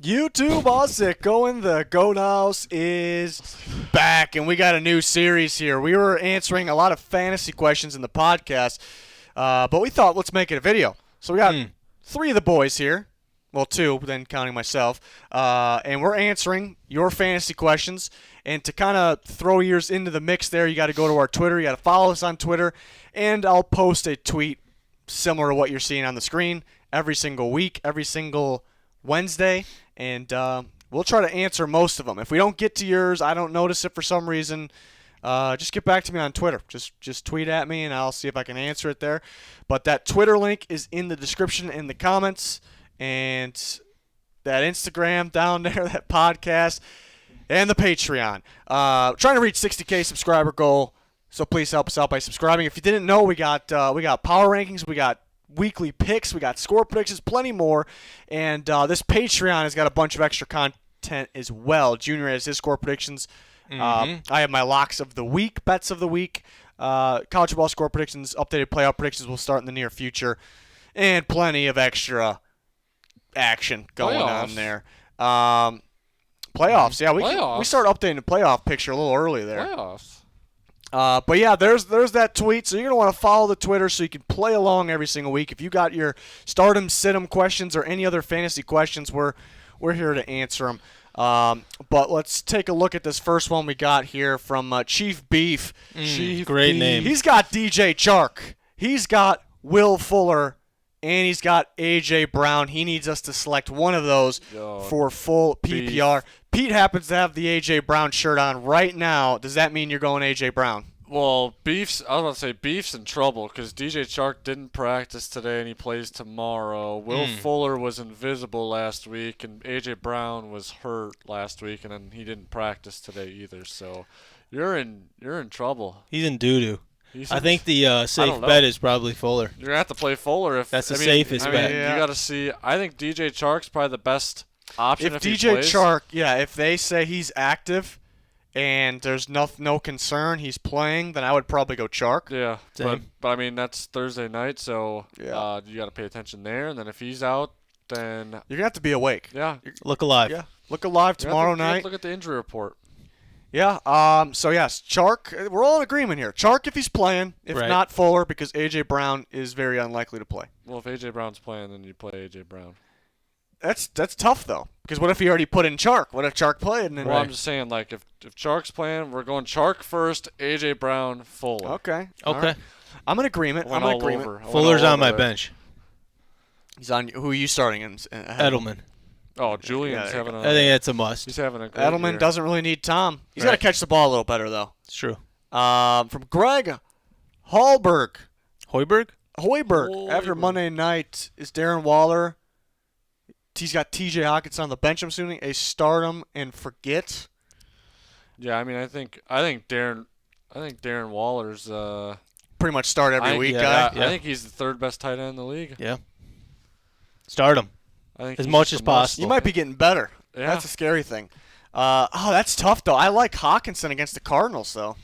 YouTube all sick going. The Goat House is back, and we got a new series here. We were answering a lot of fantasy questions in the podcast, but we thought let's make it a video. So we got three of the boys here. Well, two, then counting myself. And we're answering your fantasy questions. And to kind of throw yours into the mix there, you got to go to our Twitter. You got to follow us on Twitter. And I'll post a tweet similar to what you're seeing on the screen every single week, every single Wednesday. And we'll try to answer most of them. If we don't get to yours, I don't notice it for some reason, just get back to me on Twitter. Just tweet at me, and I'll see if I can answer it there. But that Twitter link is in the description in the comments. And that Instagram down there, that podcast, and the Patreon. Trying to reach 60K subscriber goal, so please help us out by subscribing. If you didn't know, we got power rankings, we got weekly picks, we got score predictions, plenty more. And this Patreon has got a bunch of extra content as well. Junior has his score predictions. I have my locks of the week, bets of the week. College football score predictions, updated playoff predictions will start in the near future. And plenty of extra action going on there. Playoffs, yeah, we start updating the playoff picture a little early there. Playoffs. But yeah, there's that tweet. So you're gonna want to follow the Twitter so you can play along every single week. If you got your stardom, sit-em questions or any other fantasy questions, we're here to answer them. But let's take a look at this first one we got here from Chief Beef. Great name. He's got DJ Chark. He's got Will Fuller. And he's got A.J. Brown. He needs us to select one of those for full PPR. Pete happens to have the A.J. Brown shirt on right now. Does that mean you're going A.J. Brown? Well, Beef's in trouble because DJ Chark didn't practice today and he plays tomorrow. Will Fuller was invisible last week, and A.J. Brown was hurt last week, and then he didn't practice today either. So you're in trouble. He's in doo-doo. I think the safe bet is probably Fuller. You're going to have to play Fuller. That's the safest bet. You got to see. I think DJ DJ probably the best option if DJ Chark, if they say he's active and there's no concern he's playing, then I would probably go Chark. Yeah, but I mean, that's Thursday night, so you got to pay attention there. And then if he's out, then you're going to have to be awake. Yeah. Look alive. Yeah, look alive tomorrow night. Look at the injury report. Yeah, so yes, Chark, we're all in agreement here. Chark if he's playing, if not Fuller, because A.J. Brown is very unlikely to play. Well, if A.J. Brown's playing, then you play A.J. Brown. That's tough, though, because what if he already put in Chark? What if Chark played? And then I'm just saying, like, if Chark's playing, we're going Chark first, A.J. Brown, Fuller. Okay. Right. I'm in agreement. Fuller's on my bench. He's on. Who are you starting in? Edelman. Oh, Julian's having a... I think that's a must. He's having a great Edelman year. doesn't really need Tom. He's got to catch the ball a little better, though. It's true. From Greg Hallberg. Hoiberg? After Monday night, is Darren Waller. He's got T.J. Hawkins on the bench, I'm assuming. A stardom and forget. Yeah, I mean, I think Darren Waller's pretty much start every week guy. Yeah. I think he's the third best tight end in the league. Yeah. Start him. I think as much as possible. You might be getting better. Yeah. That's a scary thing. That's tough, though. I like Hawkinson against the Cardinals, though.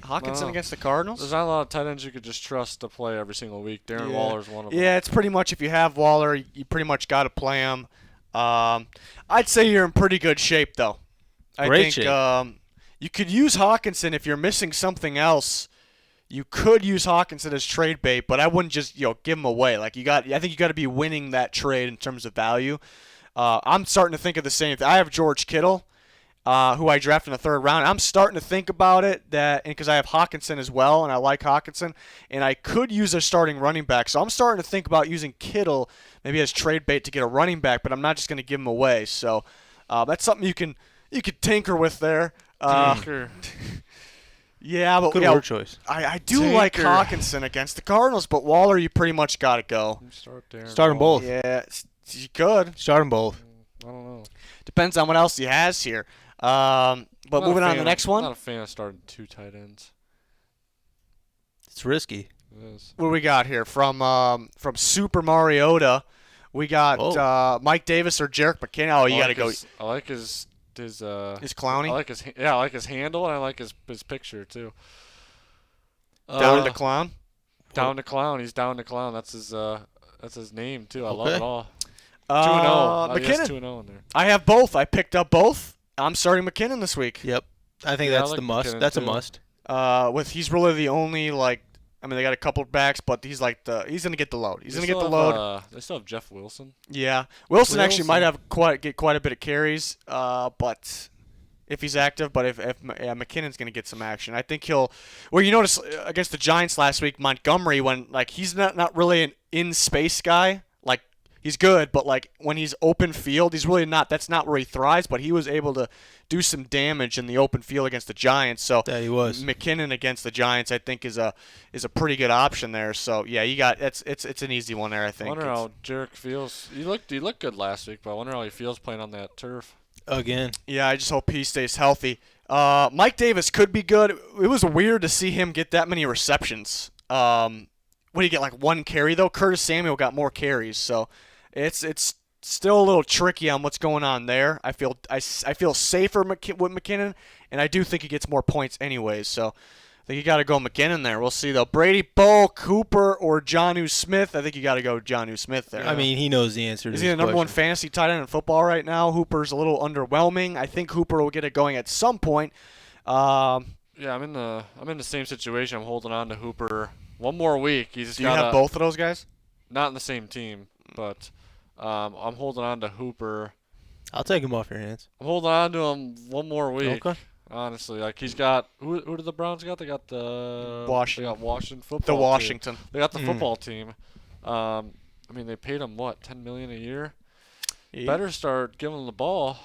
Hawkinson against the Cardinals? There's not a lot of tight ends you could just trust to play every single week. Darren Waller's one of them. Yeah, it's pretty much if you have Waller, you pretty much got to play him. I'd say you're in pretty good shape, though. I think you could use Hawkinson if you're missing something else. You could use Hawkinson as trade bait, but I wouldn't just give him away. I think you got to be winning that trade in terms of value. I'm starting to think of the same thing. I have George Kittle, who I drafted in the third round. I'm starting to think about it because I have Hawkinson as well, and I like Hawkinson, and I could use a starting running back. So I'm starting to think about using Kittle maybe as trade bait to get a running back, but I'm not just going to give him away. So that's something you could tinker with there. Yeah, but good word choice. I do like Hawkinson against the Cardinals, but Waller, you pretty much got to go. Start them both. Yeah, you could. Start them both. I don't know. Depends on what else he has here. But moving on to the next one. I'm not a fan of starting two tight ends. It's risky. It is. What do we got here? From Super Mariota, we got Mike Davis or Jerick McKinnon. Oh, you got to go. I like his clowny. I like his handle, and I like his picture too. Down to clown. Down to clown. He's down to clown. That's his name too. I love it all. 2-0. McKinnon. 2-0 in there. I have both. I picked up both. I'm starting McKinnon this week. Yep. I think that's the must. McKinnon That's too. a must. He's really the only they got a couple of backs, but he's gonna get the load. He's gonna get the load. They still have Jeff Wilson. Yeah, Wilson actually might have get quite a bit of carries, but if he's active. But if McKinnon's gonna get some action, I think he'll. Well, you notice against the Giants last week, Montgomery, when he's not really an in space guy. He's good, but when he's open field, he's really not. That's not where he thrives. But he was able to do some damage in the open field against the Giants. So yeah, he was. McKinnon against the Giants, I think, is a pretty good option there. So yeah, you got it's an easy one there. I think. I wonder how Jerick feels. He looked good last week, but I wonder how he feels playing on that turf again. Yeah, I just hope he stays healthy. Mike Davis could be good. It was weird to see him get that many receptions. What do you get, one carry though? Curtis Samuel got more carries, so. It's still a little tricky on what's going on there. I feel safer with McKinnon, and I do think he gets more points anyways. So I think you got to go McKinnon there. We'll see though. Brady Bolt, Cooper, or Jonnu Smith. I think you got to go Jonnu Smith there. I mean, he knows the answer. Is he the number one fantasy tight end in football right now? Hooper's a little underwhelming. I think Hooper will get it going at some point. Yeah, I'm in the same situation. I'm holding on to Hooper one more week. Do you have both of those guys? Not in the same team, but. I'm holding on to Hooper. I'll take him off your hands. I'm holding on to him one more week. Okay. Honestly, he's got who do the Browns got? They got the Washington. They got Washington football. The Washington. Team. They got the football team. They paid him what, $10 million a year. Yeah. Better start giving him the ball.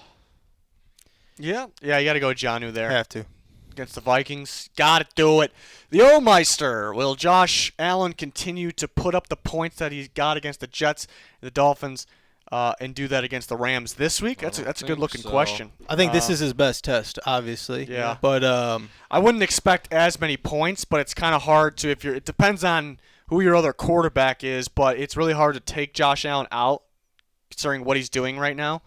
Yeah, you got to go Jonnu there. Have to. Against the Vikings. Got to do it. The O-Meister. Will Josh Allen continue to put up the points that he's got against the Jets, the Dolphins, and do that against the Rams this week? That's a good-looking question. I think this is his best test, obviously. Yeah. But I wouldn't expect as many points, but it's kind of hard to it depends on who your other quarterback is, but it's really hard to take Josh Allen out considering what he's doing right now.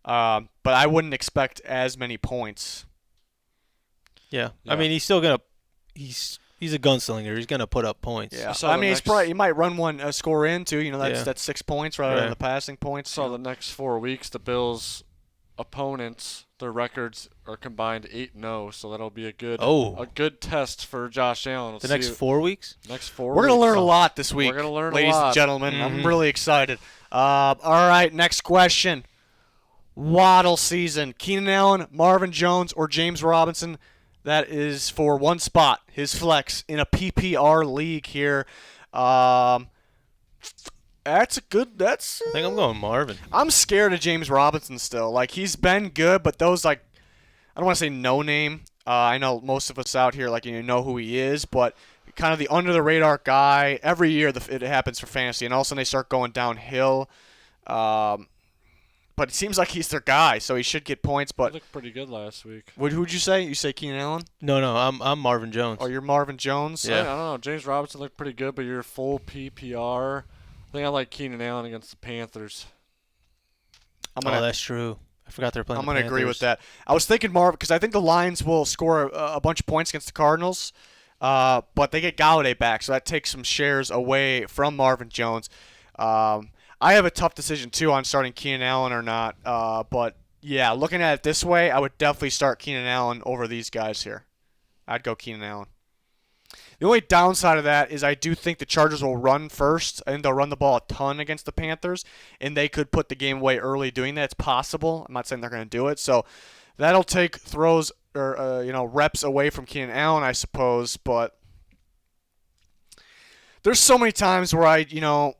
But I wouldn't expect as many points. Yeah. I mean, he's still gonna. He's a gunslinger. He's gonna put up points. Yeah. He might run one score in too. That's 6 points rather than the passing points. So the next 4 weeks, the Bills' opponents, their records are combined 8-0. So that'll be a good test for Josh Allen. The next 4 weeks. Next 4 weeks. We're gonna learn a lot this week. We're gonna learn ladies a lot. and gentlemen. Mm-hmm. I'm really excited. All right, next question. Waddle season. Keenan Allen, Marvin Jones, or James Robinson? That is for one spot, his flex in a PPR league here. That's a good. I think I'm going Marvin. I'm scared of James Robinson still. He's been good, but those I don't want to say no name. I know most of us out here know who he is, but kind of the under the radar guy. Every year it happens for fantasy, and all of a sudden they start going downhill. But it seems like he's their guy, so he should get points. But he looked pretty good last week. Who'd you say? You say Keenan Allen? No, I'm Marvin Jones. Oh, you're Marvin Jones? Yeah. I don't know. James Robinson looked pretty good, but you're full PPR. I think I like Keenan Allen against the Panthers. That's true. I forgot they're playing. I'm going to agree with that. I was thinking Marvin because I think the Lions will score a bunch of points against the Cardinals, but they get Galladay back, so that takes some shares away from Marvin Jones. I have a tough decision, too, on starting Keenan Allen or not. But, yeah, looking at it this way, I would definitely start Keenan Allen over these guys here. I'd go Keenan Allen. The only downside of that is I do think the Chargers will run first, and they'll run the ball a ton against the Panthers, and they could put the game away early doing that. It's possible. I'm not saying they're going to do it. So that'll take throws or reps away from Keenan Allen, I suppose. But there's so many times where you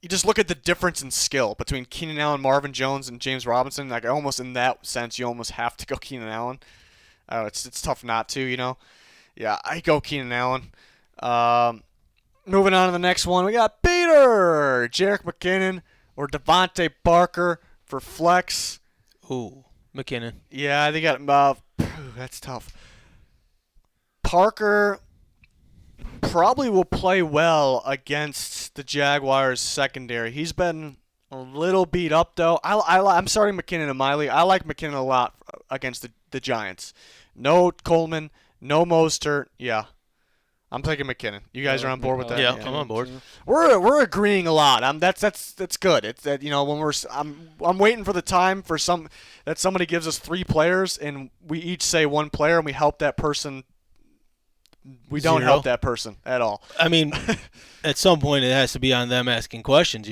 just look at the difference in skill between Keenan Allen, Marvin Jones, and James Robinson. Almost in that sense, you almost have to go Keenan Allen. It's tough not to, Yeah, I go Keenan Allen. Moving on to the next one, we got Peter, Jerick McKinnon, or Devontae Parker for flex. Ooh, McKinnon. Yeah, they got that's tough. Parker probably will play well against the Jaguars secondary. He's been a little beat up, though. I'm starting McKinnon in my league. I like McKinnon a lot against the Giants. No Coleman, no Mostert. Yeah, I'm taking McKinnon. You guys are on board with that? Yeah, I'm on board. We're agreeing a lot. That's good. It's that when I'm waiting for the time for that somebody gives us 3 players and we each say 1 player and we help that person. We don't Zero. help that person at all. I mean, at some point it has to be on them asking questions.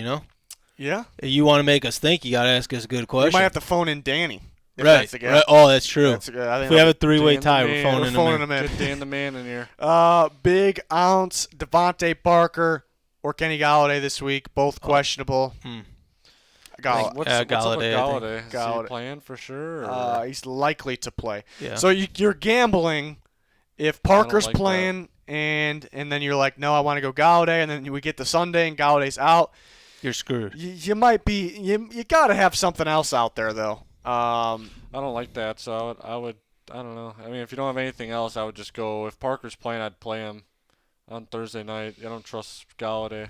Yeah. If you want to make us think, you got to ask us a good question. We might have to phone in Danny. If Right. That's the guy. Right. Oh, that's true. That's If we have a 3-way tie, we're phoning him in. Get Dan the man in here. Big ounce, Devontae Parker or Kenny Galladay this week, both questionable. What's up with Galladay, I think. Galladay? Is Galladay. he playing for sure? Or? He's likely to play. Yeah. So you're gambling if Parker's like playing and then you're like, no, I want to go Galladay, and then we get to Sunday and Galladay's out. You're screwed. You might be you got to have something else out there though. I don't like that, so I don't know. I mean, if you don't have anything else, I would just go. If Parker's playing, I'd play him on Thursday night. I don't trust Galladay.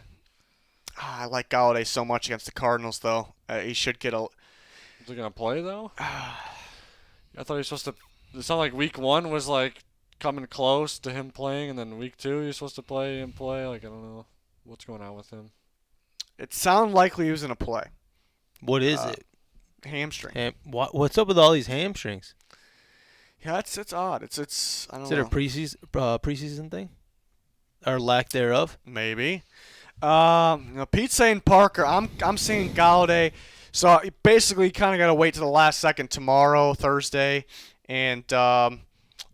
I like Galladay so much against the Cardinals though. He should get a. Is he gonna play though? I thought he was supposed to. It sounded like week 1 was like coming close to him playing, and then week 2 he's supposed to play and play. Like I don't know what's going on with him. It sounded likely he was gonna play. What is it? Hamstring. What's up with all these hamstrings? Yeah, it's odd. It's I don't Is know. it a preseason thing, or lack thereof? Maybe. Pete's saying Parker. I'm saying Galladay. So basically, kind of got to wait to the last second tomorrow, Thursday, and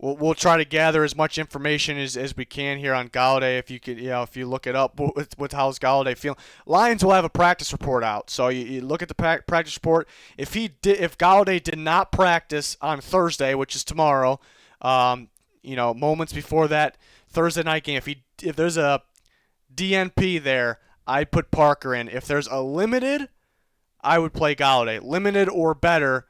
we'll try to gather as much information as we can here on Galladay. If you could, if you look it up, with how's Galladay feeling. Lions will have a practice report out, so you look at the practice report. If Galladay did not practice on Thursday, which is tomorrow, moments before that Thursday night game, if there's a DNP there, I'd put Parker in. If there's a limited, I would play Galladay. Limited or better,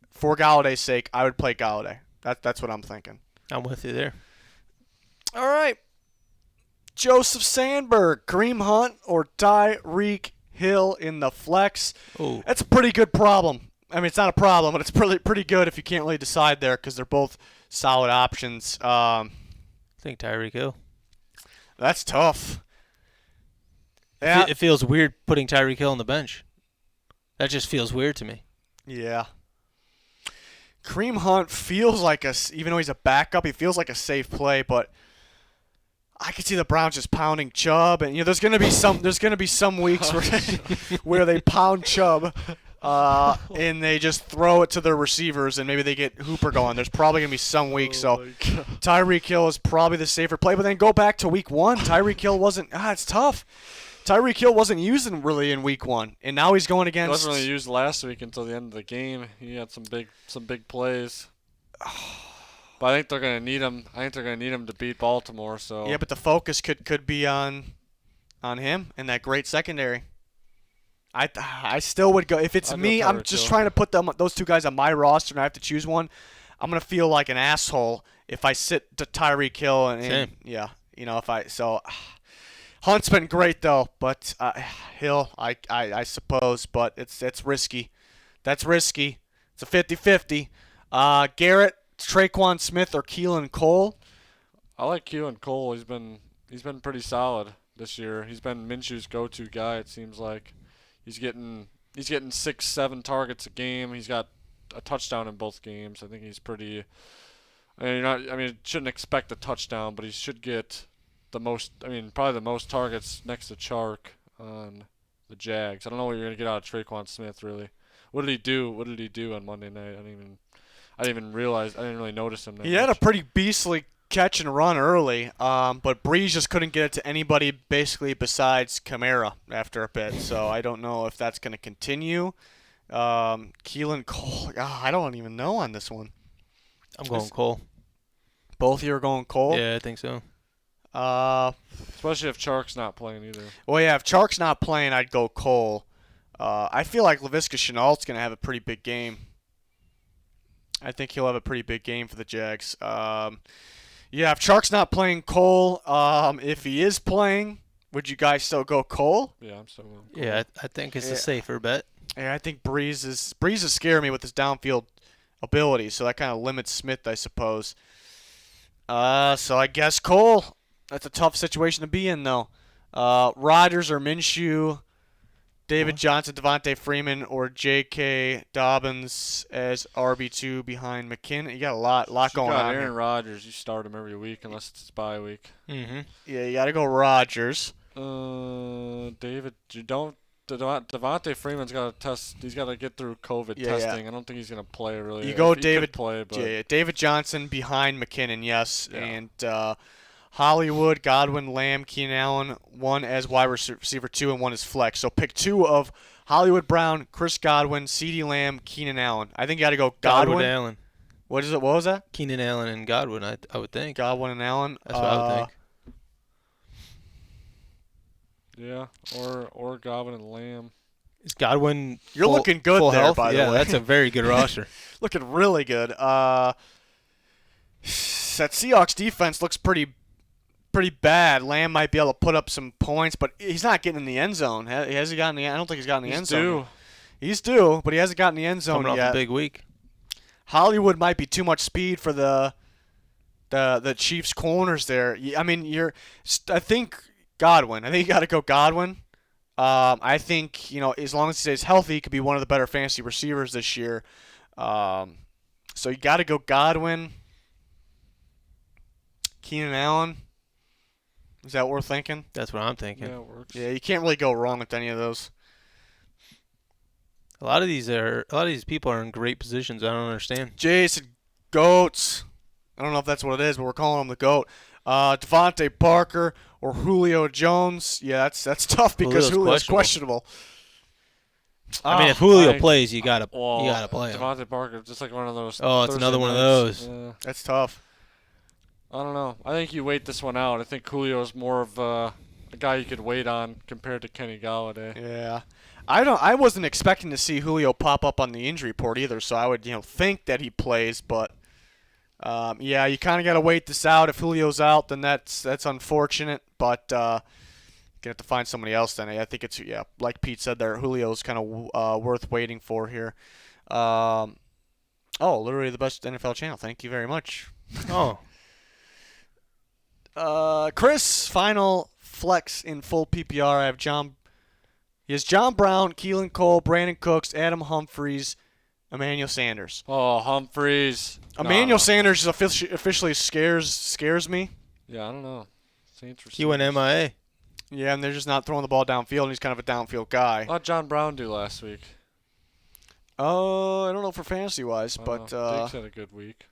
for Galladay's sake, I would play Galladay. That's what I'm thinking. I'm with you there. All right. Joseph Sandberg, Kareem Hunt, or Tyreek Hill in the flex. Ooh. That's a pretty good problem. I mean, it's not a problem, but it's pretty good if you can't really decide there because they're both solid options. I think Tyreek Hill. That's tough. Yeah. It feels weird putting Tyreek Hill on the bench. That just feels weird to me. Yeah. Kareem Hunt feels like even though he's a backup, he feels like a safe play, but I could see the Browns just pounding Chubb, and there's gonna be some weeks where they pound Chubb, and they just throw it to their receivers, and maybe they get Hooper going. There's probably gonna be some weeks, so Tyreek Hill is probably the safer play. But then go back to week 1, Tyreek Hill wasn't. It's tough. Tyreek Hill wasn't used really in week 1, and now he's going against. He wasn't really used last week until the end of the game. He had some big plays. But I think they're gonna need him. I think they're gonna need him to beat Baltimore. So yeah, but the focus could be on him and that great secondary. I still would go if it's me. I'm just trying to put those 2 guys on my roster, and I have to choose one. I'm gonna feel like an asshole if I sit to Tyreek Hill and yeah, Hunt's been great though, but Hill, I suppose, but it's risky. That's risky. It's a 50-50. Garrett, Traquan Smith, or Keelan Cole? I like Keelan Cole. He's been pretty solid this year. He's been Minshew's go-to guy. It seems like he's getting 6-7 targets a game. He's got a touchdown in both games. I think he's pretty. Shouldn't expect a touchdown, but he should get the most. Probably the most targets next to Chark on the Jags. I don't know what you're gonna get out of Traquan Smith really. What did he do on Monday night? I didn't even realize. I didn't really notice him. He had a pretty beastly catch and run early, but Breeze just couldn't get it to anybody basically besides Kamara after a bit. So I don't know if that's going to continue. Keelan Cole, I don't even know on this one. I'm going Cole. Both of you are going Cole? Yeah, I think so. Especially if Chark's not playing either. Well, yeah, if Chark's not playing, I'd go Cole. I feel like Laviska Shenault's going to have a pretty big game. I think he'll have a pretty big game for the Jags. Yeah, if Chark's not playing, Cole. If he is playing, would you guys still go Cole? Yeah, I'm still going Cole. Yeah, I think it's a safer bet. Yeah, I think Breeze is scaring me with his downfield ability, so that kind of limits Smith, I suppose. So I guess Cole. That's a tough situation to be in, though. Rodgers or Minshew, David Johnson, Devontae Freeman, or J.K. Dobbins as RB2 behind McKinnon. You got a lot going on Aaron here. Rodgers. You start him every week unless it's his bye week. Mm-hmm. Yeah, you got to go Rodgers. David, you don't. Devontae Freeman's got to test. He's got to get through COVID testing. Yeah. I don't think he's gonna play really. You go He David. could play, but Yeah, David Johnson behind McKinnon, yes, Yeah. and Hollywood, Godwin, Lamb, Keenan Allen, one as wide receiver 2 and one as flex. So pick 2 of Hollywood Brown, Chris Godwin, CeeDee Lamb, Keenan Allen. I think you got to go Godwin. Allen. What is it? What was that? Keenan Allen and Godwin, I would think. Godwin and Allen. That's what I would think. yeah, or Godwin and Lamb. Is Godwin You're looking good full there, health? by the Yeah, way. that's a very good roster. Looking really good. That Seahawks defense looks pretty bad. Lamb might be able to put up some points, but he's not getting in the end zone. Has he gotten the? I don't think he's gotten in the end zone. He's due, but he hasn't gotten in the end zone Coming yet. off a big week. Hollywood might be too much speed for the Chiefs corners there. I mean, I think Godwin. I think you got to go Godwin. I think, as long as he stays healthy, he could be one of the better fantasy receivers this year. So you got to go Godwin. Keenan Allen. Is that worth thinking? That's what I'm thinking. Yeah, it works. Yeah, you can't really go wrong with any of those. A lot of these people are in great positions. I don't understand. Jason Goats. I don't know if that's what it is, but we're calling him the GOAT. Devontae Parker or Julio Jones. Yeah, that's tough because Julio's questionable. I mean, if Julio plays, you gotta play him. Devontae Parker, just like one of those. Oh, it's another one of those. Yeah. That's tough. I don't know. I think you wait this one out. I think Julio is more of a guy you could wait on compared to Kenny Galladay. Yeah. I wasn't expecting to see Julio pop up on the injury report either, so I would think that he plays, but yeah, you kind of got to wait this out. If Julio's out, then that's unfortunate, but you're going to have to find somebody else then. I think it's, like Pete said there, Julio's kind of worth waiting for here. Literally the best NFL channel. Thank you very much. Oh. Chris, final flex in full PPR. I have John Brown, Keelan Cole, Brandon Cooks, Adam Humphries, Emmanuel Sanders. Oh, Humphries. Emmanuel Sanders officially scares me. Yeah, I don't know. Saints He went MIA. Yeah, and they're just not throwing the ball downfield, and he's kind of a downfield guy. How'd John Brown do last week? I don't know for fantasy-wise, but Diggs had a good week.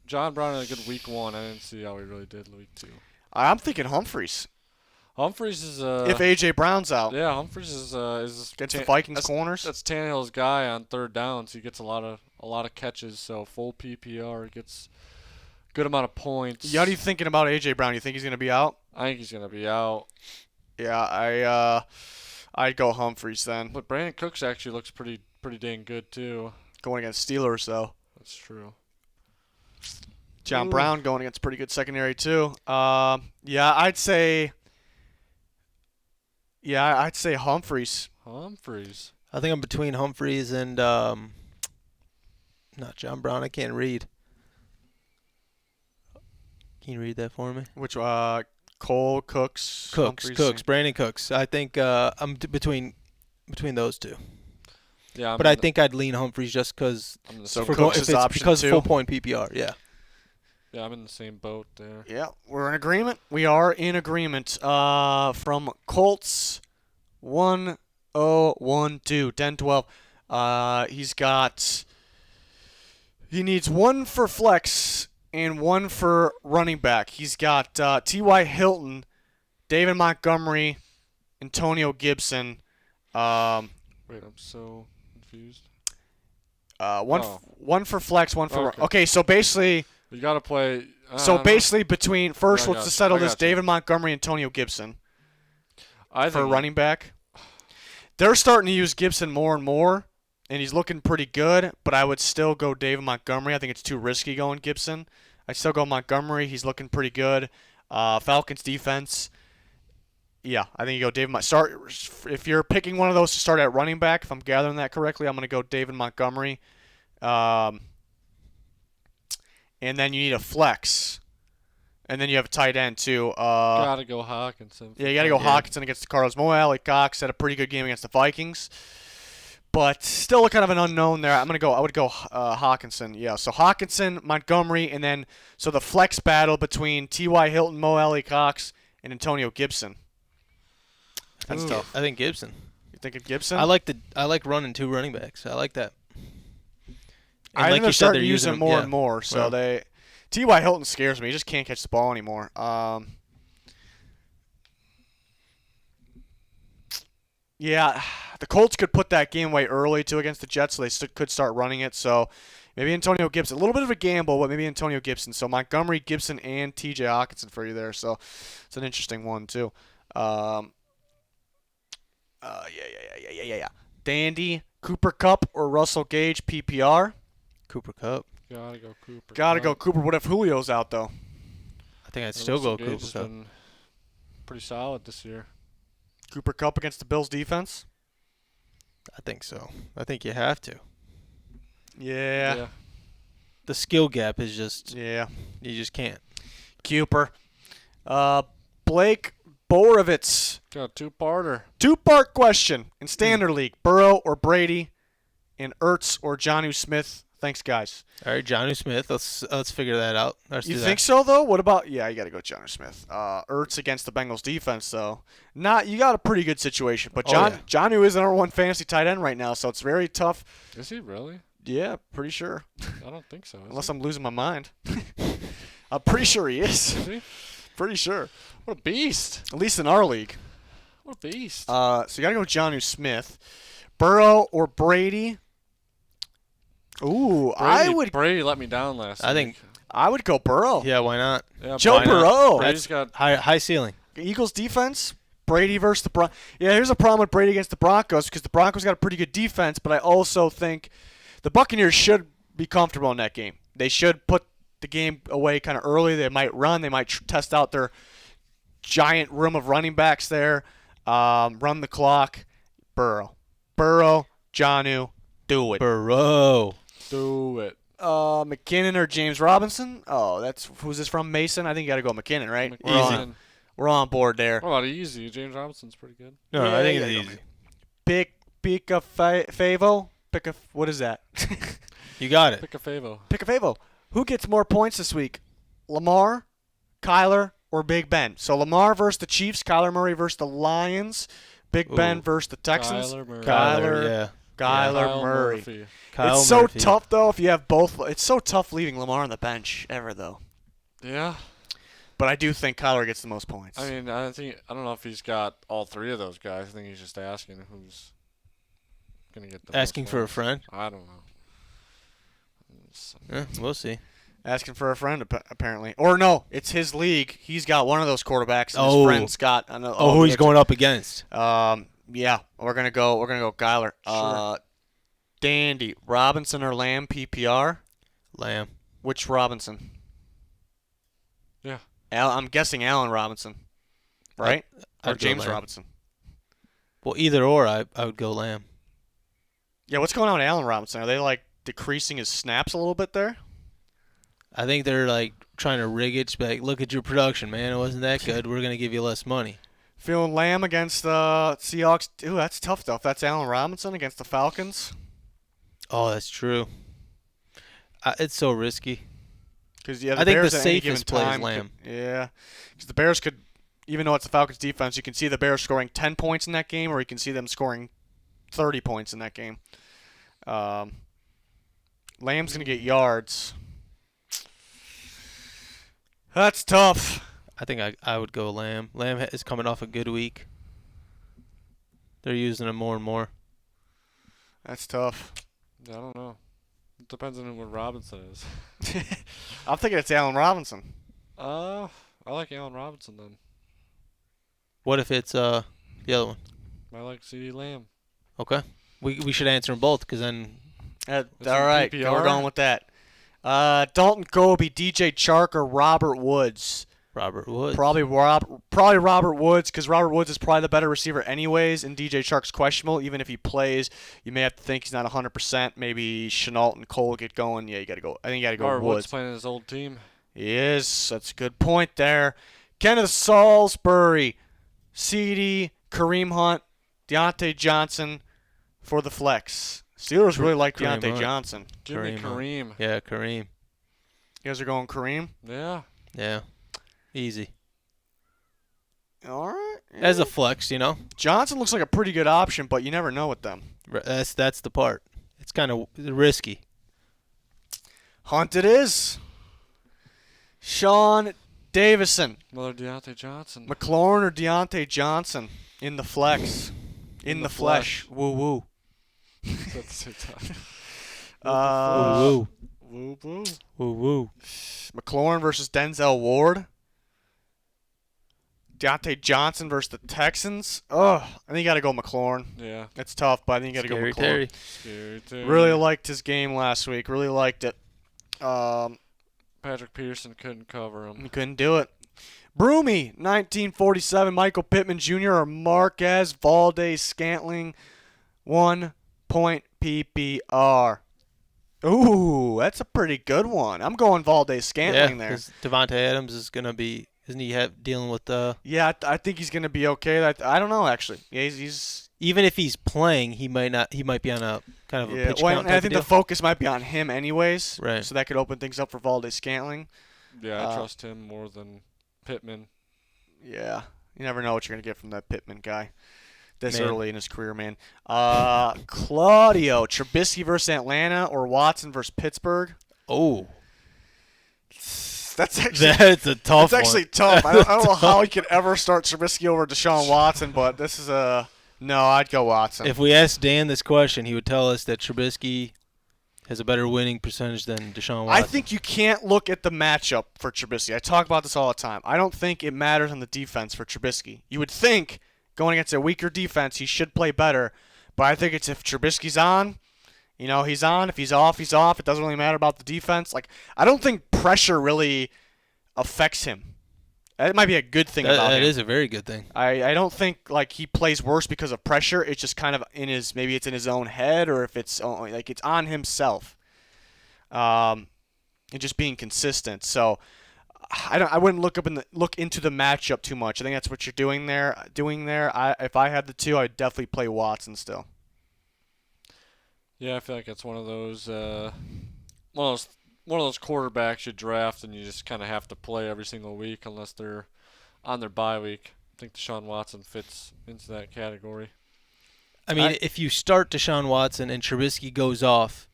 John Brown had a good week 1. I didn't see how he really did week 2. I'm thinking Humphries. Humphries is if A.J. Brown's out. Yeah, Humphries is against the Vikings corners. That's Tannehill's guy on third down, so he gets a lot of catches. So full PPR gets good amount of points. Yeah, what are you thinking about A.J. Brown? You think he's gonna be out? I think he's gonna be out. Yeah, I'd go Humphries then. But Brandon Cooks actually looks pretty dang good too. Going against Steelers though. That's true. John Brown going against pretty good secondary too. I'd say Humphries. Humphries. I think I'm between Humphries and not John Brown. I can't read. Can you read that for me? Which Cole, Cooks, Brandon Cooks. I think I'm between those two. Yeah, but I think I'd lean Humphries just because because full point PPR. Yeah. Yeah, I'm in the same boat there. Yeah, we're in agreement. We are in agreement. From Colts 1012 10-12. He needs one for flex and one for running back. He's got T.Y. Hilton, David Montgomery, Antonio Gibson. Wait, I'm so confused. One for flex, one for okay. So basically, you gotta play. Between let's just settle this: David Montgomery, Antonio Gibson. For running back, they're starting to use Gibson more and more, and he's looking pretty good. But I would still go David Montgomery. I think it's too risky going Gibson. I'd still go Montgomery. He's looking pretty good. Falcons defense. Yeah, I think you go David. If you're picking one of those to start at running back, if I'm gathering that correctly, I'm going to go David Montgomery. And then you need a flex. And then you have a tight end, too. Gotta go Hawkinson. Yeah, you got to go Hawkinson against the Cardinals. Mo Alley Cox had a pretty good game against the Vikings. But still kind of an unknown there. I would go Hawkinson. Yeah, so Hawkinson, Montgomery, and then so the flex battle between T.Y. Hilton, Mo Alley Cox, and Antonio Gibson. That's tough. I think Gibson. You think of Gibson? I like running 2 running backs. I like that. And I think they're starting to use him more and more. So Yeah. T.Y. Hilton scares me. He just can't catch the ball anymore. Yeah, the Colts could put that game away early, too, against the Jets, so they could start running it. So maybe Antonio Gibson. A little bit of a gamble, but maybe Antonio Gibson. So Montgomery, Gibson, and T.J. Hawkinson for you there. So it's an interesting one, too. Yeah. Dandy, Cooper Kupp, or Russell Gage, PPR? Cooper Kupp. Gotta go Cooper. Gotta go Cooper. What if Julio's out, though? I think I'd still go Cooper Gage Kupp. been pretty solid this year. Cooper Kupp against the Bills defense? I think so. I think you have to. Yeah. The skill gap is just Yeah. you just can't. Cooper. Blake Borovitz. Got a 2-parter. 2-part question in Standard League. Burrow or Brady, and Ertz or Jonnu Smith. Thanks, guys. All right, Jonnu Smith. Let's figure that out. You think so, though? What about – yeah, you got to go Jonnu Smith. Ertz against the Bengals defense, though. You got a pretty good situation. But Jonnu is the number 1 fantasy tight end right now, so it's very tough. Is he really? Yeah, pretty sure. I don't think so. Unless I'm losing my mind. I'm pretty sure he is. Is he? Pretty sure. What a beast. At least in our league. What a beast. So you got to go Jonnu Smith. Burrow or Brady? Ooh, Brady let me down last week. I would go Burrow. Yeah, why not? Yeah, Joe Burrow. Brady's got High ceiling. Eagles defense. Brady versus the Broncos. Yeah, here's a problem with Brady against the Broncos because the Broncos got a pretty good defense, but I also think the Buccaneers should be comfortable in that game. They should put the game away kind of early. They might run. They might test out their giant room of running backs there. Run the clock. Burrow, Jonnu, do it. Burrow. do it. McKinnon or James Robinson? Oh, who's this from? Mason? I think you got to go McKinnon, right? Easy. We're on board there. What about easy? James Robinson's pretty good. No, Yeah, I think yeah, it's yeah. easy. Pick a Favo. What is that? You got it. Pick a favo. Pick a Favo. Who gets more points this week? Lamar, Kyler, or Big Ben? So Lamar versus the Chiefs, Kyler Murray versus the Lions, Big Ben versus the Texans. Kyler Murray. Yeah. Kyler Murray. Murphy. Kyle It's so Murphy. tough though if you have both. It's so tough leaving Lamar on the bench ever though. Yeah. But I do think Kyler gets the most points. I mean, I don't know if he's got all three of those guys. I think he's just asking who's gonna get the Asking most for a points. friend. I don't know. Yeah, we'll see. Asking for a friend apparently, or no, it's his league. He's got one of those quarterbacks, and his Oh. friend's got. Who he's going up against? Yeah, we're gonna go Kyler. Sure. Dandy, Robinson or Lamb PPR? Lamb. Which Robinson? Yeah. I'm guessing Allen Robinson, right? I'd Or go James Lamb. Robinson. Well, either or, I would go Lamb. Yeah, what's going on with Allen Robinson? Are they like decreasing his snaps a little bit there? I think they're like trying to rig it. Like, look at your production, man. It wasn't that good. We're gonna give you less money. Feeling Lamb against the Seahawks. Ooh, that's tough though. If that's Allen Robinson against the Falcons, Oh, that's true. It's so risky. because yeah, I think the Bears at any given safest play is time Lamb. Yeah, because the Bears could, even though it's the Falcons defense, you can see the Bears scoring 10 points in that game, or you can see them scoring 30 points in that game. Lamb's gonna get yards. That's tough. I think I would go Lamb. Lamb is coming off a good week. They're using him more and more. That's tough. I don't know. It depends on what Robinson is. I'm thinking it's Allen Robinson. I like Allen Robinson then. What if it's the other one? I like CeeDee Lamb. Okay. We should answer them both because then All It's right, in we're PPR? going with that. Dalton Colby, DJ Chark, or Robert Woods? Robert Woods. Probably Robert Woods, because Robert Woods is probably the better receiver anyways, and DJ Chark's questionable. Even if he plays, you may have to think he's not 100%. Maybe Chenault and Cole get going. Yeah, you got to go. I think you got to go Or with Woods Woods. playing his old team. He is. That's a good point there. Kenneth Salisbury, CeeDee, Kareem Hunt, Deontay Johnson for the flex. Steelers really like Kareem Deontay Hunt. Johnson. Give me Kareem. Kareem. Yeah, Kareem. You guys are going Kareem? Yeah. Yeah. Easy. All right. As a flex, you know. Johnson looks like a pretty good option, but you never know with them. That's the part. It's kind of risky. Hunt it is. Sean Davison, Another Deontay Johnson. McLaurin or Deontay Johnson in the flex. In the flesh. Woo woo. That's the same time. Woo Woo woo. woo. Woo woo. McLaurin versus Denzel Ward. Deontay Johnson versus the Texans. Oh, I think you got to go McLaurin. Yeah. It's tough, but I think you got to go Scary McLaurin. Terry. Scary Terry. Really liked his game last week. Really liked it. Patrick Peterson couldn't cover him. He couldn't do it. Broomy, 1947, Michael Pittman Jr. or Marquez Valdez Scantling, 1 point PPR. Ooh, that's a pretty good one. I'm going Valdez Scantling there. because Devontae Adams is gonna be, isn't he dealing with Yeah, I think he's going to be okay. I don't know, actually. Yeah, he's even if he's playing, he might not. He might be on a kind of a pitch well, count and I type think of the focus might be on him anyways. Right. So that could open things up for Valdez Scantling. Yeah, I trust him more than Pittman. Yeah. You never know what you're going to get from that Pittman guy this Man. early in his career, man. Claudio, Trubisky versus Atlanta or Watson versus Pittsburgh? Oh, That's actually that's a tough that's actually one. tough. I don't know how he could ever start Trubisky over Deshaun Watson, but this is a no. I'd go Watson. If we asked Dan this question, he would tell us that Trubisky has a better winning percentage than Deshaun Watson. I think you can't look at the matchup for Trubisky. I talk about this all the time. I don't think it matters on the defense for Trubisky. You would think going against a weaker defense, he should play better, but I think it's if Trubisky's on. You know, he's on. If he's off, he's off. It doesn't really matter about the defense. Like, I don't think pressure really affects him. That might be a good thing about him. That is a very good thing. I don't think like he plays worse because of pressure. It's just kind of in his, maybe it's in his own head, or if it's like it's on himself. And just being consistent. So I wouldn't look into the matchup too much. I think that's what you're doing there. If I had the two, I'd definitely play Watson still. Yeah, I feel like it's one of those quarterbacks you draft and you just kind of have to play every single week unless they're on their bye week. I think Deshaun Watson fits into that category. I mean, if you start Deshaun Watson and Trubisky goes off,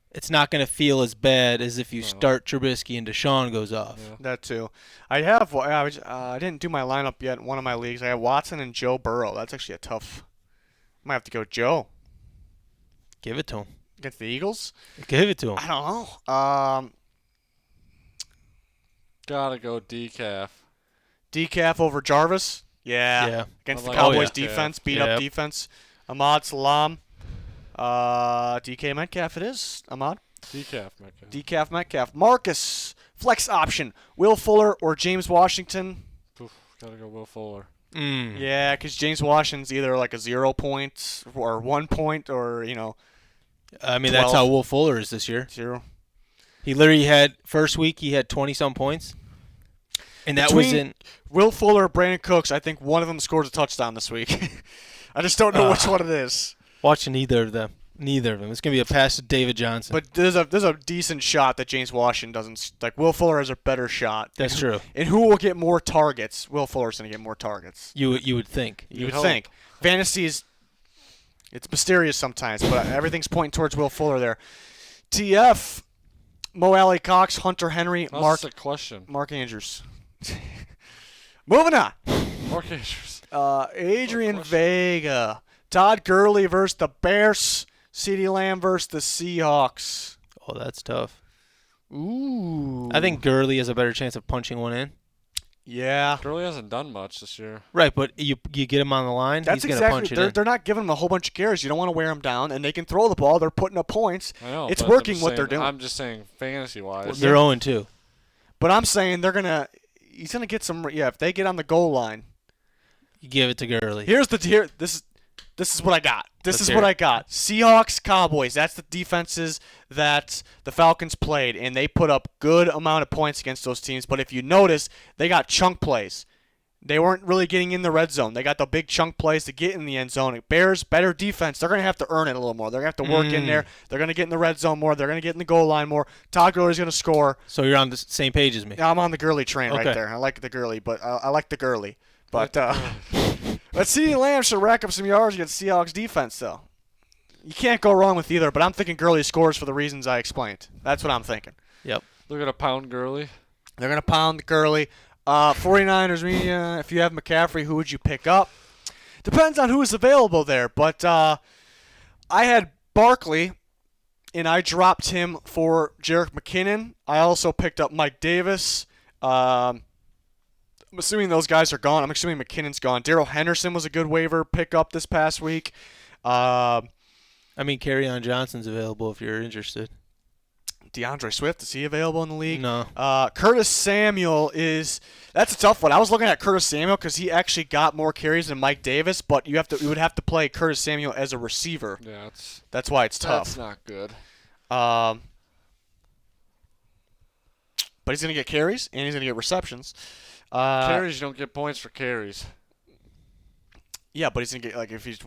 it's not going to feel as bad as if you start Trubisky and Deshaun goes off. Yeah. That too. I didn't do my lineup yet in one of my leagues. I have Watson and Joe Burrow. That's actually a tough. Might have to go Joe Give it to him. against the Eagles. Give it to him. I don't know. Gotta go decaf. Decaf over Jarvis. Yeah. Against I the like Cowboys Decaf. defense, beat Yep. up defense. Ahmad Salam. DK Metcalf it is. Ahmad. Decaf, Mecca. Decaf Metcalf. Marcus. Flex option. Will Fuller or James Washington. Gotta go Will Fuller. Yeah, because James Washington's either like a 0 point or 1 point or, I mean, that's 12. how Will Fuller is this year. 0. He literally had, first week, he had 20-some points. And that was Between in. Will Fuller or Brandon Cooks, I think one of them scores a touchdown this week. I just don't know which one it is. Watching neither of them. Neither of them. It's going to be a pass to David Johnson. But there's a decent shot that James Washington doesn't. Like, Will Fuller has a better shot. That's true. And who will get more targets? Will Fuller's going to get more targets. You would think. You would hope. think. Fantasy is. It's mysterious sometimes, but everything's pointing towards Will Fuller there. TF, Mo Alley Cox, Hunter Henry, That's a question. Mark Andrews. Moving on. Mark Andrews. Adrian Good question. Vega, Todd Gurley versus the Bears, CeeDee Lamb versus the Seahawks. Oh, that's tough. Ooh. I think Gurley has a better chance of punching one in. Yeah. Gurley hasn't done much this year. Right, but you get him on the line, That's he's going to punch exactly. it in. They're not giving them a whole bunch of carries. You don't want to wear them down, and they can throw the ball. They're putting up points. I know. It's but I'm working just what they're saying- doing. I'm just saying fantasy-wise. They're 0-2. But I'm saying they're gonna. He's gonna get some. Yeah, if they get on the goal line. You give it to Gurley. This is what I got. This Let's is hear what it. I got. Seahawks, Cowboys. That's the defenses that the Falcons played, and they put up good amount of points against those teams. But if you notice, they got chunk plays. They weren't really getting in the red zone. They got the big chunk plays to get in the end zone. Bears, better defense. They're going to have to earn it a little more. They're going to have to work in there. They're going to get in the red zone more. They're going to get in the goal line more. Todd Gurley's going to score. So you're on the same page as me. Yeah, I'm on the Gurley train right Okay. there. I like the Gurley, but I like the Gurley. But let's see. Lamb should rack up some yards against Seahawks defense, though. You can't go wrong with either, but I'm thinking Gurley scores for the reasons I explained. That's what I'm thinking. Yep. They're going to pound Gurley. They're going to pound Gurley. 49ers, if you have McCaffrey, who would you pick up? Depends on who is available there, but I had Barkley, and I dropped him for Jerick McKinnon. I also picked up Mike Davis. I'm assuming those guys are gone. I'm assuming McKinnon's gone. Darrell Henderson was a good waiver pickup this past week. Kerryon Johnson's available if you're interested. DeAndre Swift, is he available in the league? No. Curtis Samuel that's a tough one. I was looking at Curtis Samuel because he actually got more carries than Mike Davis, but you would have to play Curtis Samuel as a receiver. Yeah, That's why it's tough. That's not good. But he's going to get carries and he's going to get receptions. Carries, you don't get points for carries. Yeah, but he's going to get, if he's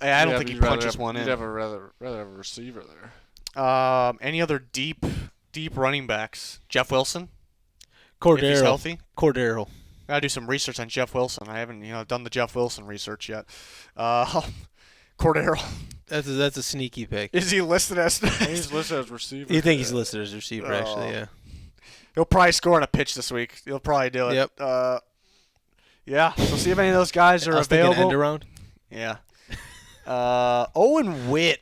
I don't think he punches one in. You'd have rather have a receiver there. Any other deep running backs? Jeff Wilson, Cordero. if he's healthy. Cordero. Gotta do some research on Jeff Wilson. I haven't done the Jeff Wilson research yet. Cordero, That's a sneaky pick. is he listed as? He's listed as receiver. You think he's listed as receiver, actually, yeah. He'll probably score on a pitch this week. He'll probably do it. Yep. Yeah. So see if any of those guys are I was thinking available. end around. Yeah. Owen Witt.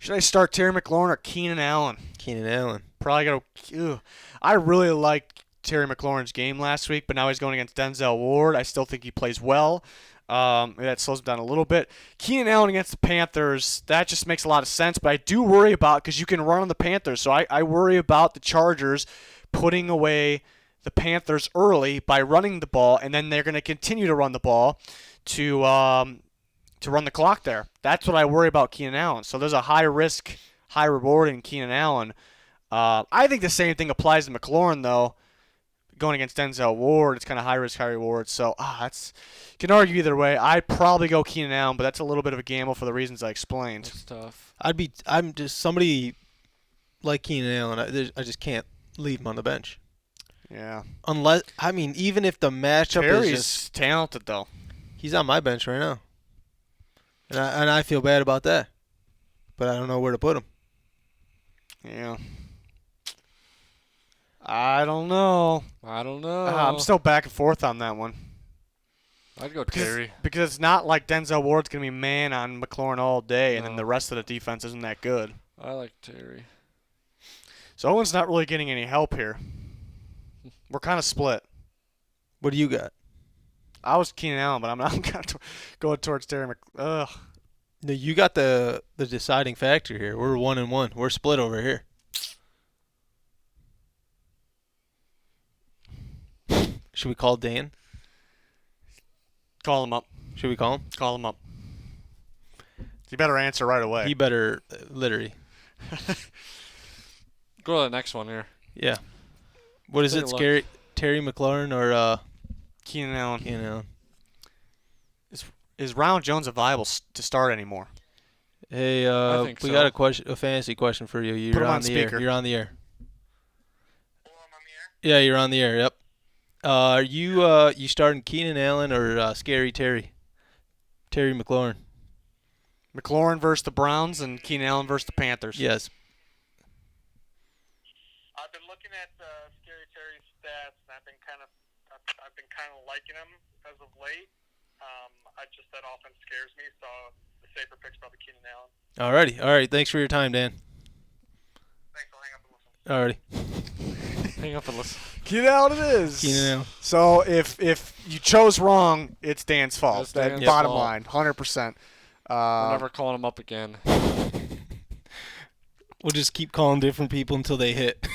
Should I start Terry McLaurin or Keenan Allen? Keenan Allen. Probably got to. I really liked Terry McLaurin's game last week, but now he's going against Denzel Ward. I still think he plays well. That slows him down a little bit. Keenan Allen against the Panthers, that just makes a lot of sense, but I do worry about because you can run on the Panthers. So I worry about the Chargers putting away the Panthers early by running the ball, and then they're going to continue to run the ball to run the clock there. That's what I worry about Keenan Allen. So there's a high risk, high reward in Keenan Allen. I think the same thing applies to McLaurin, though. Going against Denzel Ward, it's kind of high risk, high reward. So you can argue either way. I'd probably go Keenan Allen, but that's a little bit of a gamble for the reasons I explained. It's tough. I'm just somebody like Keenan Allen. I just can't leave him on the bench. Yeah. Unless, even if the matchup Terry's is just, talented, though. he's on my bench right now. And I feel bad about that. But I don't know where to put him. Yeah. I don't know. I'm still back and forth on that one. I'd go Terry. Because it's not like Denzel Ward's going to be man on McLaurin all day, and then No. the rest of the defense isn't that good. I like Terry. So Owen's not really getting any help here. We're kind of split. What do you got? I was Keenan Allen, but I'm kind of going towards Terry Ugh. No, you got the deciding factor here. We're 1-1. We're split over here. Should we call Dan? Call him up. Should we call him? Call him up. You better answer right away. He better, literally. Go to the next one here. Yeah. What is Take it, a look. Scary? Terry McLaurin or Keenan Allen. Keenan Allen? Is Ronald Jones available to start anymore? Hey, I think we so. got a fantasy question for you. You're Put him on the speaker. air. You're on the air. Yeah, you're on the air. Yep. Are you starting Keenan Allen or Scary Terry? Terry McLaurin. McLaurin versus the Browns and Keenan Allen versus the Panthers. Yes. I've been looking at Scary Terry's stats, and I've been kind of liking him as of late. That offense scares me, so the safer pick's probably Keenan Allen. Alrighty. All right. Thanks for your time, Dan. Thanks. I'll hang up and listen. Alrighty. Hang up and listen. Keenan Allen it is. Keenan Allen. So if you chose wrong, it's Dan's fault. It's Dan's Bottom fault. line, 100%. We're never calling him up again. We'll just keep calling different people until they hit.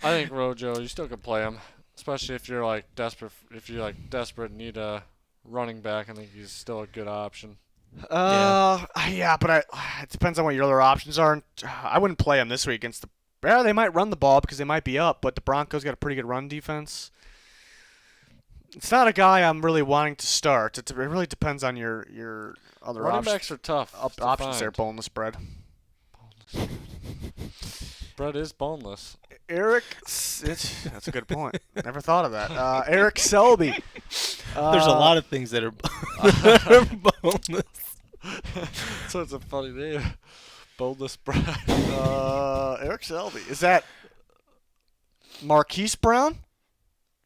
I think Rojo, you still can play him, especially if you're desperate. If you're desperate and need a running back, I think he's still a good option. Yeah, but it depends on what your other options are. I wouldn't play him this week against the. Yeah, they might run the ball because they might be up, but the Broncos got a pretty good run defense. It's not a guy I'm really wanting to start. It really depends on your other Running options. backs are tough. to Options there, find. boneless bread. Bread is boneless. Eric, that's a good point. Never thought of that. Eric Selby. There's a lot of things that are boneless. So it's a funny name. Boneless bread. Eric Selby. Is that Marquise Brown,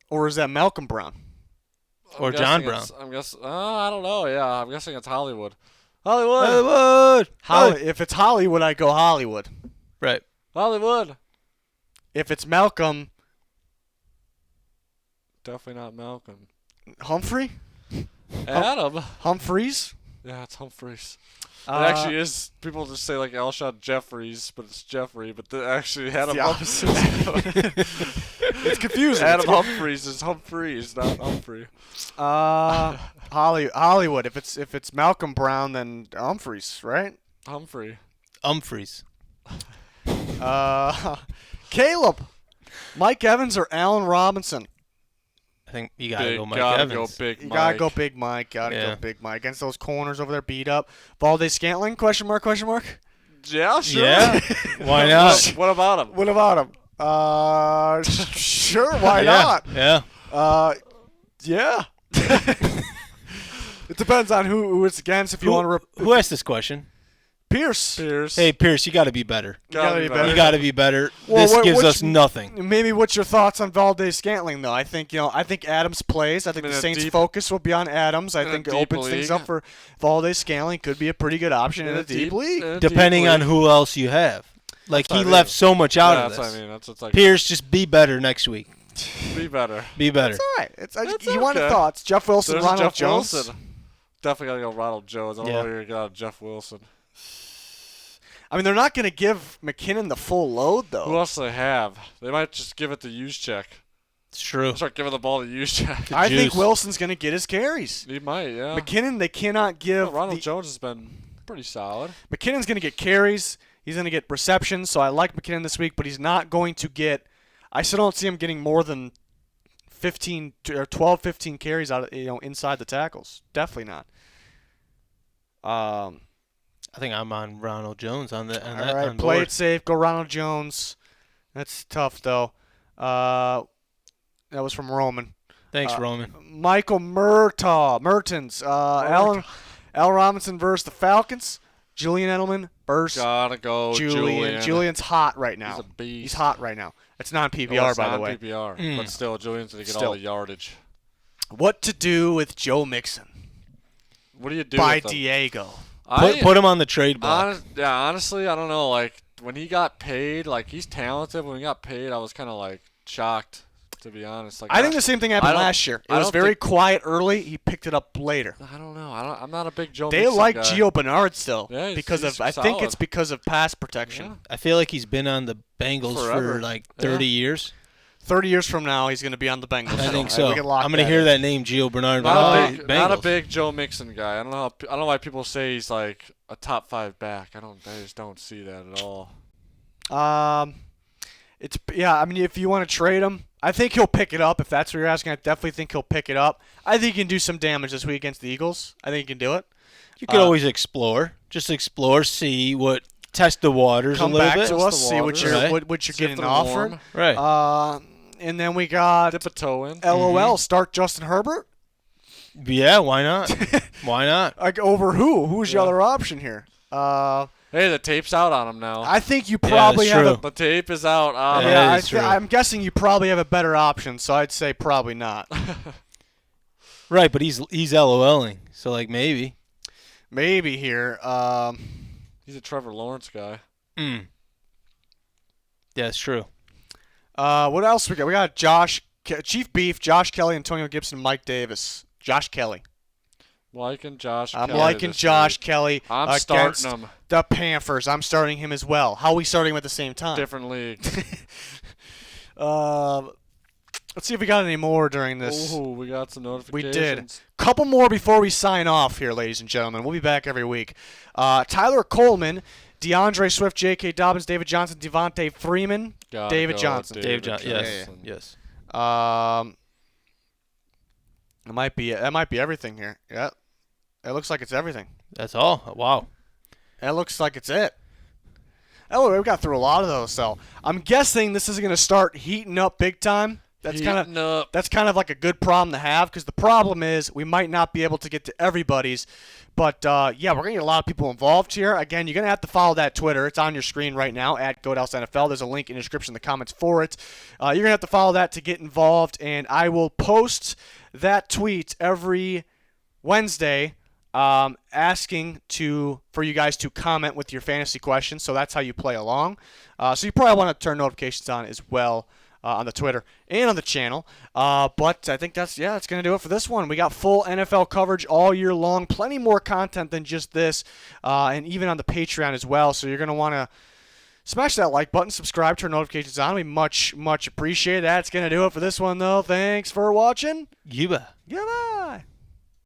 or is that Malcolm Brown? Or I'm John guessing Brown. I'm guessing. I don't know. Yeah, I'm guessing it's Hollywood. Hollywood. If it's Hollywood, I go Hollywood. Right. Hollywood. If it's Malcolm, Definitely not Malcolm. Humphrey, Adam. Humphreys. Yeah, it's Humphreys. It actually is. People just say like Alshon Jeffries, but it's Jeffrey. But actually, Adam the Humphreys. It's confusing. Adam Humphreys is Humphreys, not Humphrey. Hollywood. If it's Malcolm Brown, then Humphreys, right? Humphrey. Humphreys. Caleb, Mike Evans or Allen Robinson? I think you gotta go Mike gotta Evans. go big You Mike. gotta go Big Mike. Gotta Yeah. go Big Mike against those corners over there beat up. Valdez Scantling? Question mark? Question mark? Yeah, sure. Yeah. Why not? What about him? What about him? Sure. Why not? Yeah. Yeah. It depends on who it's against. If you want to, Who asked this question? Pierce. Pierce. Hey, Pierce, you got to be better. gotta be better. You got to be better. Well, This what- gives what's- us nothing. Maybe what's your thoughts on Valdez Scantling though? I think Adams plays. I think In the a Saints' deep- focus will be on Adams. I in a think it deep opens things league. up for Valdez Scantling. Could be a pretty good option in a deep league. Depending on who else you have. Like, That's he what I left mean. so much out of That's this. what I mean. That's what's like. Pierce, just be better next week. Be better. Be better. It's all right. It's you wanted okay. thoughts? Jeff Wilson, There's Ronald Jeff Jones. Wilson. Definitely gotta go Ronald Jones. I don't Yeah. know where you got Jeff Wilson. I mean, they're not going to give McKinnon the full load though. Who else do they have? They might just give it to Juszczyk. It's true. Start giving the ball to Juszczyk. I think Juice. Wilson's going to get his carries. He might, yeah. McKinnon, they cannot give. Ronald Jones has been pretty solid. McKinnon's going to get carries. He's going to get receptions. So I like McKinnon this week, but he's not going to get. I still don't see him getting more than 15 or 12, 15 carries out of, inside the tackles. Definitely not. I think I'm on Ronald Jones on that. On All that right, on play board. it safe. Go Ronald Jones. That's tough though. That was from Roman. Thanks, Roman. Michael Mertens. Al Robinson versus the Falcons. Julian Edelman versus Gotta go Julian. Julian's hot right now. He's a beast. He's hot right now. It's not No, PPR, it's by not the way. PPR, but still, Julian's gonna get all Still. the yardage. What to do with Joe Mixon What do you do by with him? Diego? Put him on the trade block. Honestly, I don't know. Like when he got paid, like he's talented. When he got paid, I was kind of like shocked, to be honest. Like I think the same thing happened I don't- last year. It I was don't very think- quiet early. He picked it up later. I don't know. I'm not a big Joe. They Mixon like guy. Gio Bernard still Yeah, he's- because he's of. I think solid. it's because of pass protection. Yeah. I feel like he's been on the Bengals Forever. for like 30 years. 30 years from now, he's going to be on the Bengals. I think We so. can lock I'm going to hear in. that name, Gio Bernard. Not a Bengals. big Joe Mixon guy. I don't know why people say he's like a top 5 back. I just don't see that at all. I mean, if you want to trade him, I think he'll pick it up. If that's what you're asking, I definitely think he'll pick it up. I think he can do some damage this week against the Eagles. I think he can do it. You could always explore. Just explore, see test the waters Come a little back bit. to Test us, the see what waters. you're Right. what you're See if getting they're offered. warm. Right. And then we got Dip a toe in. LOL. Start Justin Herbert. Yeah, why not? Why not? Like over who? Who's the Yeah. other option here? Hey, the tape's out on him now. I think you probably that's have true. a The tape is out on Yeah. him. that is true. I'm guessing you probably have a better option, so I'd say probably not. Right, but he's LOLing, so like maybe. Maybe here. He's a Trevor Lawrence guy. Yeah, it's true. What else we got? We got Chief Beef, Josh Kelly, Antonio Gibson, Mike Davis. Josh Kelly. Liking Josh I'm Kelly liking this Josh week. Kelly I'm against starting him. the Panthers. I'm starting him as well. How are we starting him at the same time? Different league. Let's see if we got any more during this. Oh, we got some We notifications. did. Couple more before we sign off here, ladies and gentlemen. We'll be back every week. Tyler Coleman, DeAndre Swift, J.K. Dobbins, David Johnson, Devontae Freeman, Gotta David go Johnson. with Dave Johnson. Yes. Johnson. Yes. That might be everything here. Yeah. It looks like it's everything. That's all. Wow. It looks like it's it. Oh, we got through a lot of those, so I'm guessing this is going to start heating up big time. That's kind of like a good problem to have, because the problem is we might not be able to get to everybody's. But, yeah, we're going to get a lot of people involved here. Again, you're going to have to follow that Twitter. It's on your screen right now, at GoDallasNFL. There's a link in the description in the comments for it. You're going to have to follow that to get involved, and I will post that tweet every Wednesday asking for you guys to comment with your fantasy questions. So that's how you play along. So you probably want to turn notifications on as well. On the Twitter and on the channel. But I think that's going to do it for this one. We got full NFL coverage all year long. Plenty more content than just this. And even on the Patreon as well. So you're going to want to smash that like button, subscribe, turn notifications on. We much, much appreciate that. That's going to do it for this one, though. Thanks for watching. Yuba. Goodbye.